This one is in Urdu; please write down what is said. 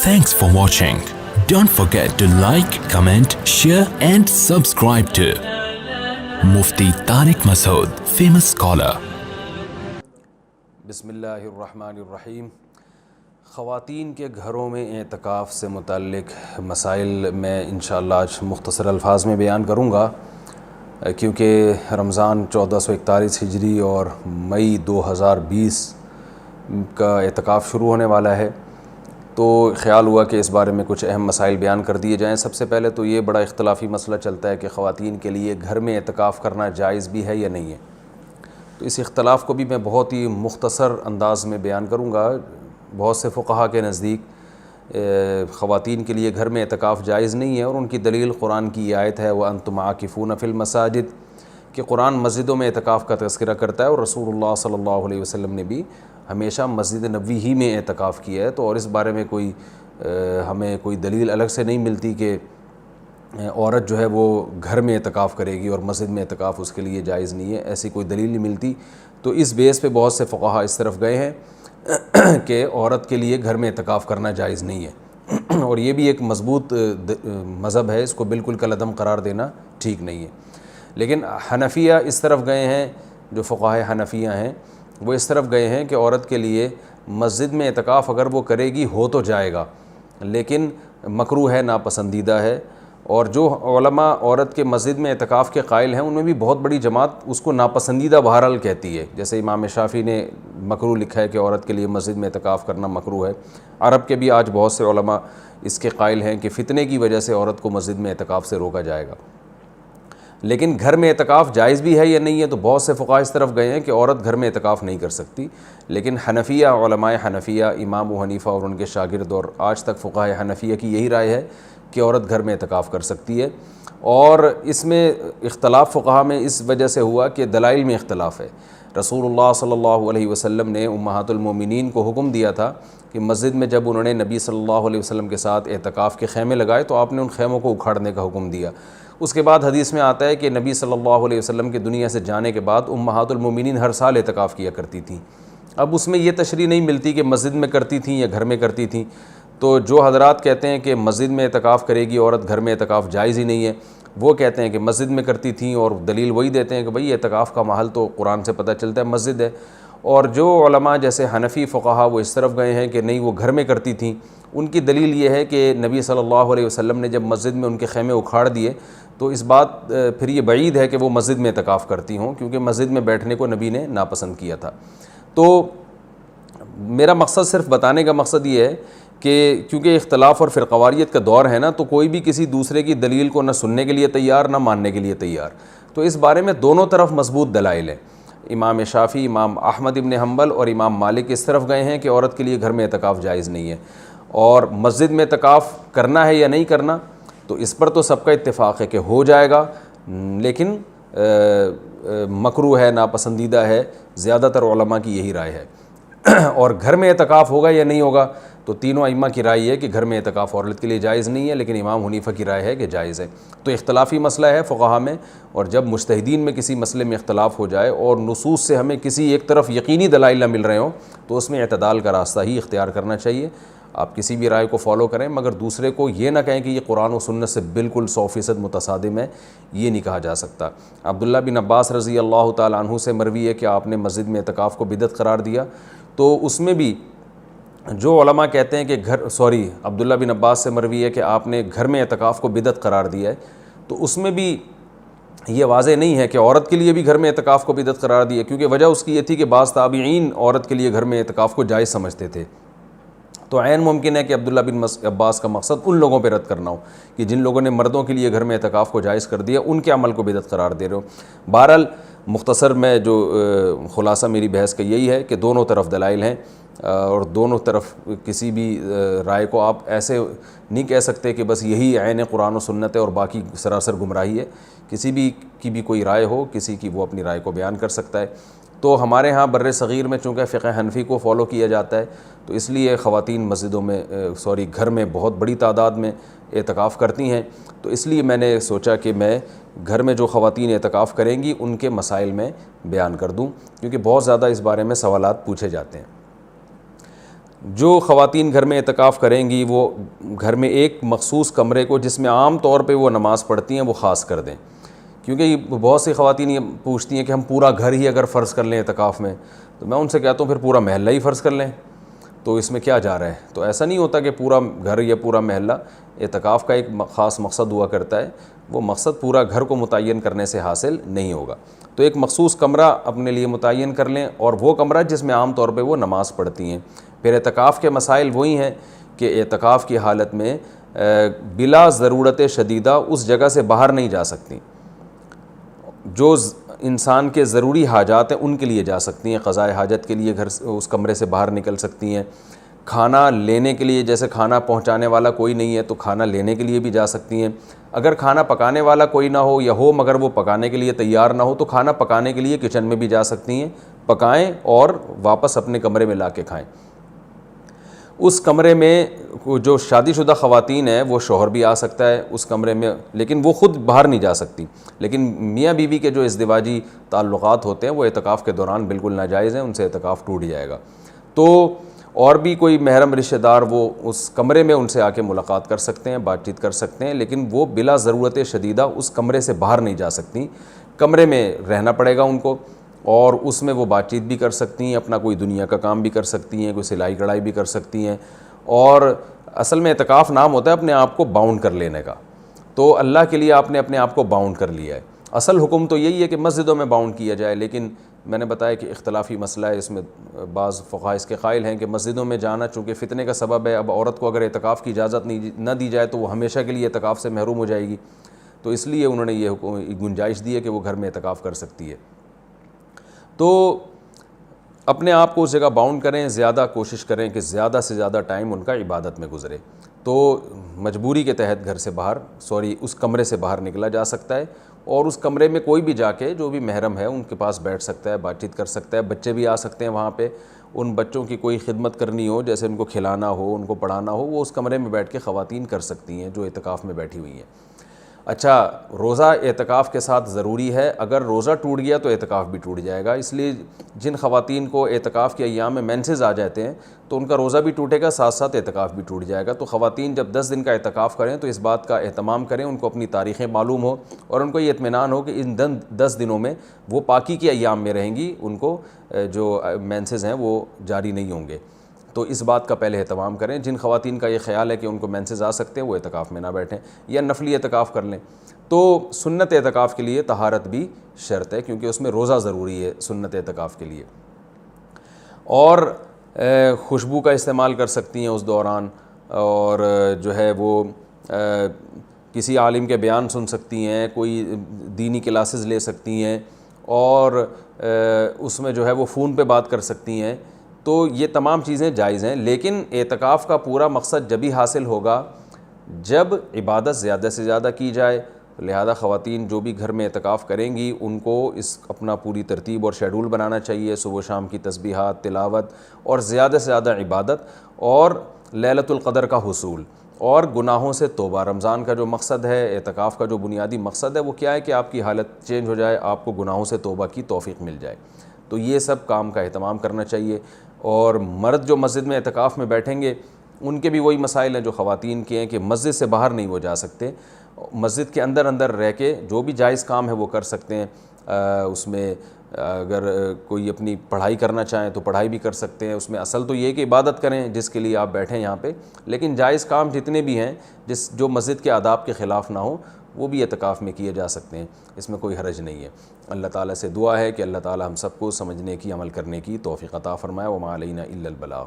Thanks for watching. Don't forget to like, comment, share and subscribe to Mufti Tariq Masood, famous scholar. بسم اللہ الرحمن الرحیم. خواتین کے گھروں میں اعتکاف سے متعلق مسائل میں انشاءاللہ آج مختصر الفاظ میں بیان کروں گا، کیونکہ رمضان 1441 ہجری اور مئی 2020 کا اعتکاف شروع ہونے والا ہے، تو خیال ہوا کہ اس بارے میں کچھ اہم مسائل بیان کر دیے جائیں. سب سے پہلے تو یہ بڑا اختلافی مسئلہ چلتا ہے کہ خواتین کے لیے گھر میں اعتکاف کرنا جائز بھی ہے یا نہیں ہے. تو اس اختلاف کو بھی میں بہت ہی مختصر انداز میں بیان کروں گا. بہت سے فقہا کے نزدیک خواتین کے لیے گھر میں اعتکاف جائز نہیں ہے، اور ان کی دلیل قرآن کی آیت ہے وَأَنْتُمْ عَاكِفُونَ فِي الْمَسَاجِدِ، کہ قرآن مسجدوں میں اعتکاف کا تذکرہ کرتا ہے، اور رسول اللہ صلی اللہ علیہ وسلم نے بھی ہمیشہ مسجد نبوی ہی میں اعتکاف کیا ہے. تو اور اس بارے میں ہمیں کوئی دلیل الگ سے نہیں ملتی کہ عورت جو ہے وہ گھر میں اعتکاف کرے گی اور مسجد میں اعتکاف اس کے لیے جائز نہیں ہے، ایسی کوئی دلیل نہیں ملتی. تو اس بیس پہ بہت سے فقہا اس طرف گئے ہیں کہ عورت کے لیے گھر میں اعتکاف کرنا جائز نہیں ہے، اور یہ بھی ایک مضبوط مذہب ہے، اس کو بالکل کالعدم قرار دینا ٹھیک نہیں ہے. لیکن حنفیہ اس طرف گئے ہیں، جو فقہائے حنفیہ ہیں وہ اس طرف گئے ہیں کہ عورت کے لیے مسجد میں اعتکاف اگر وہ کرے گی ہو تو جائے گا، لیکن مکروہ ہے، ناپسندیدہ ہے. اور جو علماء عورت کے مسجد میں اعتکاف کے قائل ہیں ان میں بھی بہت بڑی جماعت اس کو ناپسندیدہ بہرحال کہتی ہے. جیسے امام شافعی نے مکروہ لکھا ہے کہ عورت کے لیے مسجد میں اعتکاف کرنا مکروہ ہے. عرب کے بھی آج بہت سے علماء اس کے قائل ہیں کہ فتنے کی وجہ سے عورت کو مسجد میں اعتکاف سے روکا جائے گا. لیکن گھر میں اعتکاف جائز بھی ہے یا نہیں ہے، تو بہت سے فقہاء اس طرف گئے ہیں کہ عورت گھر میں اعتکاف نہیں کر سکتی. لیکن حنفیہ، علماء حنفیہ، امام ابو حنیفہ اور ان کے شاگرد اور آج تک فقہاء حنفیہ کی یہی رائے ہے کہ عورت گھر میں اعتکاف کر سکتی ہے. اور اس میں اختلاف فقہاء میں اس وجہ سے ہوا کہ دلائل میں اختلاف ہے. رسول اللہ صلی اللہ علیہ وسلم نے امہات المومنین کو حکم دیا تھا کہ مسجد میں جب انہوں نے نبی صلی اللہ علیہ وسلم کے ساتھ اعتکاف کے خیمے لگائے تو آپ نے ان خیموں کو اکھاڑنے کا حکم دیا. اس کے بعد حدیث میں آتا ہے کہ نبی صلی اللہ علیہ وسلم کے دنیا سے جانے کے بعد امہات المومنین ہر سال اعتکاف کیا کرتی تھیں. اب اس میں یہ تشریح نہیں ملتی کہ مسجد میں کرتی تھیں یا گھر میں کرتی تھیں. تو جو حضرات کہتے ہیں کہ مسجد میں اعتکاف کرے گی عورت، گھر میں اعتکاف جائز ہی نہیں ہے، وہ کہتے ہیں کہ مسجد میں کرتی تھیں، اور دلیل وہی دیتے ہیں کہ بھئی اعتکاف کا محل تو قرآن سے پتہ چلتا ہے مسجد ہے. اور جو علماء جیسے حنفی فقہا وہ اس طرف گئے ہیں کہ نہیں وہ گھر میں کرتی تھیں. ان کی دلیل یہ ہے کہ نبی صلی اللہ علیہ وسلم نے جب مسجد میں ان کے خیمے اکھاڑ دیے تو اس بات پھر یہ بعید ہے کہ وہ مسجد میں اعتکاف کرتی ہوں، کیونکہ مسجد میں بیٹھنے کو نبی نے ناپسند کیا تھا. تو میرا مقصد، صرف بتانے کا مقصد یہ ہے کہ کیونکہ اختلاف اور فرقواریت کا دور ہے نا، تو کوئی بھی کسی دوسرے کی دلیل کو نہ سننے کے لیے تیار نہ ماننے کے لیے تیار. تو اس بارے میں دونوں طرف مضبوط دلائل ہیں. امام شافعی، امام احمد ابن حنبل اور امام مالک اس طرف گئے ہیں کہ عورت کے لیے گھر میں اعتکاف جائز نہیں ہے. اور مسجد میں اعتکاف کرنا ہے یا نہیں کرنا، تو اس پر تو سب کا اتفاق ہے کہ ہو جائے گا، لیکن مکروہ ہے، ناپسندیدہ ہے. زیادہ تر علماء کی یہی رائے ہے. اور گھر میں اعتکاف ہوگا یا نہیں ہوگا، تو تینوں ائمہ کی رائے ہے کہ گھر میں اعتکاف عورت کے لیے جائز نہیں ہے، لیکن امام حنیفہ کی رائے ہے کہ جائز ہے. تو اختلافی مسئلہ ہے فقہا میں، اور جب مجتہدین میں کسی مسئلے میں اختلاف ہو جائے اور نصوص سے ہمیں کسی ایک طرف یقینی دلائل نہ مل رہے ہوں، تو اس میں اعتدال کا راستہ ہی اختیار کرنا چاہیے. آپ کسی بھی رائے کو فالو کریں، مگر دوسرے کو یہ نہ کہیں کہ یہ قرآن و سنت سے بالکل 100% متصادم ہے، یہ نہیں کہا جا سکتا. عبداللہ بن عباس رضی اللہ تعالیٰ عنہ سے مروی ہے کہ آپ نے مسجد میں اعتکاف کو بدعت قرار دیا. تو اس میں بھی جو علماء کہتے ہیں کہ عبداللہ بن عباس سے مروی ہے کہ آپ نے گھر میں اعتکاف کو بدعت قرار دیا ہے، تو اس میں بھی یہ واضح نہیں ہے کہ عورت کے لیے بھی گھر میں اعتکاف کو بدعت قرار دیا، کیونکہ وجہ اس کی یہ تھی کہ بعض تابعین عورت کے لیے گھر میں اعتکاف کو جائز سمجھتے تھے. تو عین ممکن ہے کہ عبداللہ بن عباس کا مقصد ان لوگوں پہ رد کرنا ہو کہ جن لوگوں نے مردوں کے لیے گھر میں اعتکاف کو جائز کر دیا، ان کے عمل کو بدعت قرار دے رہے ہو. بہرحال مختصر میں جو خلاصہ میری بحث کا یہی ہے کہ دونوں طرف دلائل ہیں، اور دونوں طرف کسی بھی رائے کو آپ ایسے نہیں کہہ سکتے کہ بس یہی عین قرآن و سنت ہے اور باقی سراسر گمراہی ہے. کسی بھی کی بھی کوئی رائے ہو کسی کی، وہ اپنی رائے کو بیان کر سکتا ہے. تو ہمارے ہاں بر صغیر میں چونکہ فقہ حنفی کو فالو کیا جاتا ہے، تو اس لیے خواتین مسجدوں میں گھر میں بہت بڑی تعداد میں اعتکاف کرتی ہیں. تو اس لیے میں نے سوچا کہ میں گھر میں جو خواتین اعتکاف کریں گی ان کے مسائل میں بیان کر دوں، کیونکہ بہت زیادہ اس بارے میں سوالات پوچھے جاتے ہیں. جو خواتین گھر میں اعتکاف کریں گی وہ گھر میں ایک مخصوص کمرے کو جس میں عام طور پہ وہ نماز پڑھتی ہیں وہ خاص کر دیں، کیونکہ بہت سی خواتین یہ پوچھتی ہیں کہ ہم پورا گھر ہی اگر فرض کر لیں اعتکاف میں، تو میں ان سے کہتا ہوں پھر پورا محلہ ہی فرض کر لیں، تو اس میں کیا جا رہا ہے؟ تو ایسا نہیں ہوتا کہ پورا گھر یا پورا محلہ، اعتکاف کا ایک خاص مقصد ہوا کرتا ہے، وہ مقصد پورا گھر کو متعین کرنے سے حاصل نہیں ہوگا۔ تو ایک مخصوص کمرہ اپنے لیے متعین کر لیں، اور وہ کمرہ جس میں عام طور پہ وہ نماز پڑھتی ہیں۔ پھر اعتکاف کے مسائل وہی ہیں کہ اعتکاف کی حالت میں بلا ضرورت شدیدہ اس جگہ سے باہر نہیں جا سکتی، جو انسان کے ضروری حاجات ہیں ان کے لیے جا سکتی ہیں، قضاء حاجت کے لیے گھر اس کمرے سے باہر نکل سکتی ہیں، کھانا لینے کے لیے جیسے کھانا پہنچانے والا کوئی نہیں ہے تو کھانا لینے کے لیے بھی جا سکتی ہیں، اگر کھانا پکانے والا کوئی نہ ہو یا ہو مگر وہ پکانے کے لیے تیار نہ ہو تو کھانا پکانے کے لیے کچن میں بھی جا سکتی ہیں، پکائیں اور واپس اپنے کمرے میں لا کے کھائیں۔ اس کمرے میں جو شادی شدہ خواتین ہیں وہ شوہر بھی آ سکتا ہے اس کمرے میں، لیکن وہ خود باہر نہیں جا سکتی، لیکن میاں بیوی کے جو ازدواجی تعلقات ہوتے ہیں وہ اعتکاف کے دوران بالکل ناجائز ہیں، ان سے اعتکاف ٹوٹ جائے گا۔ تو اور بھی کوئی محرم رشتہ دار وہ اس کمرے میں ان سے آ کے ملاقات کر سکتے ہیں، بات چیت کر سکتے ہیں، لیکن وہ بلا ضرورت شدیدہ اس کمرے سے باہر نہیں جا سکتی، کمرے میں رہنا پڑے گا ان کو، اور اس میں وہ بات چیت بھی کر سکتی ہیں، اپنا کوئی دنیا کا کام بھی کر سکتی ہیں، کوئی سلائی کڑھائی بھی کر سکتی ہیں۔ اور اصل میں اعتکاف نام ہوتا ہے اپنے آپ کو باؤنڈ کر لینے کا، تو اللہ کے لیے آپ نے اپنے آپ کو باؤنڈ کر لیا ہے۔ اصل حکم تو یہی ہے کہ مسجدوں میں باؤنڈ کیا جائے، لیکن میں نے بتایا کہ اختلافی مسئلہ ہے، اس میں بعض فقہاء اس کے قائل ہیں کہ مسجدوں میں جانا چونکہ فتنے کا سبب ہے، اب عورت کو اگر اعتکاف کی اجازت نہ دی جائے تو وہ ہمیشہ کے لیے اعتکاف سے محروم ہو جائے گی، تو اس لیے انہوں نے یہ گنجائش دی ہے کہ وہ گھر میں اعتکاف کر سکتی ہے۔ تو اپنے آپ کو اس جگہ باؤنڈ کریں، زیادہ کوشش کریں کہ زیادہ سے زیادہ ٹائم ان کا عبادت میں گزرے، تو مجبوری کے تحت گھر سے باہر اس کمرے سے باہر نکلا جا سکتا ہے، اور اس کمرے میں کوئی بھی جا کے جو بھی محرم ہے ان کے پاس بیٹھ سکتا ہے، بات چیت کر سکتا ہے، بچے بھی آ سکتے ہیں وہاں پہ، ان بچوں کی کوئی خدمت کرنی ہو جیسے ان کو کھلانا ہو، ان کو پڑھانا ہو، وہ اس کمرے میں بیٹھ کے خواتین کر سکتی ہیں جو اعتکاف میں بیٹھی ہوئی ہیں۔ اچھا، روزہ اعتکاف کے ساتھ ضروری ہے، اگر روزہ ٹوٹ گیا تو اعتکاف بھی ٹوٹ جائے گا، اس لیے جن خواتین کو اعتکاف کے ایام میں مینسز آ جاتے ہیں تو ان کا روزہ بھی ٹوٹے گا، ساتھ ساتھ اعتکاف بھی ٹوٹ جائے گا۔ تو خواتین جب 10 دن کا اعتکاف کریں تو اس بات کا اہتمام کریں، ان کو اپنی تاریخیں معلوم ہو اور ان کو یہ اطمینان ہو کہ ان 10 دنوں میں وہ پاکی کے ایام میں رہیں گی، ان کو جو مینسز ہیں وہ جاری نہیں ہوں گے، تو اس بات کا پہلے اہتمام کریں۔ جن خواتین کا یہ خیال ہے کہ ان کو مینسز آ سکتے ہیں وہ اعتکاف میں نہ بیٹھیں یا نفلی اعتکاف کر لیں۔ تو سنت اعتکاف کے لیے طہارت بھی شرط ہے، کیونکہ اس میں روزہ ضروری ہے سنت اعتکاف کے لیے، اور خوشبو کا استعمال کر سکتی ہیں اس دوران، اور جو ہے وہ کسی عالم کے بیان سن سکتی ہیں، کوئی دینی کلاسز لے سکتی ہیں، اور اس میں جو ہے وہ فون پہ بات کر سکتی ہیں، تو یہ تمام چیزیں جائز ہیں۔ لیکن اعتکاف کا پورا مقصد جبھی حاصل ہوگا جب عبادت زیادہ سے زیادہ کی جائے، لہذا خواتین جو بھی گھر میں اعتکاف کریں گی ان کو اس اپنا پوری ترتیب اور شیڈول بنانا چاہیے، صبح و شام کی تسبیحات، تلاوت، اور زیادہ سے زیادہ عبادت اور لیلۃ القدر کا حصول اور گناہوں سے توبہ۔ رمضان کا جو مقصد ہے، اعتکاف کا جو بنیادی مقصد ہے وہ کیا ہے کہ آپ کی حالت چینج ہو جائے، آپ کو گناہوں سے توبہ کی توفیق مل جائے، تو یہ سب کام کا اہتمام کرنا چاہیے۔ اور مرد جو مسجد میں اعتکاف میں بیٹھیں گے ان کے بھی وہی مسائل ہیں جو خواتین کے ہیں کہ مسجد سے باہر نہیں وہ جا سکتے، مسجد کے اندر رہ کے جو بھی جائز کام ہے وہ کر سکتے ہیں، اس میں اگر کوئی اپنی پڑھائی کرنا چاہیں تو پڑھائی بھی کر سکتے ہیں، اس میں اصل تو یہ ہے کہ عبادت کریں جس کے لیے آپ بیٹھیں یہاں پہ، لیکن جائز کام جتنے بھی ہیں جو مسجد کے آداب کے خلاف نہ ہو وہ بھی اعتکاف میں کیے جا سکتے ہیں، اس میں کوئی حرج نہیں ہے۔ اللہ تعالیٰ سے دعا ہے کہ اللہ تعالیٰ ہم سب کو سمجھنے کی، عمل کرنے کی توفیق عطا فرمائے۔ وما علینا الا البلاغ۔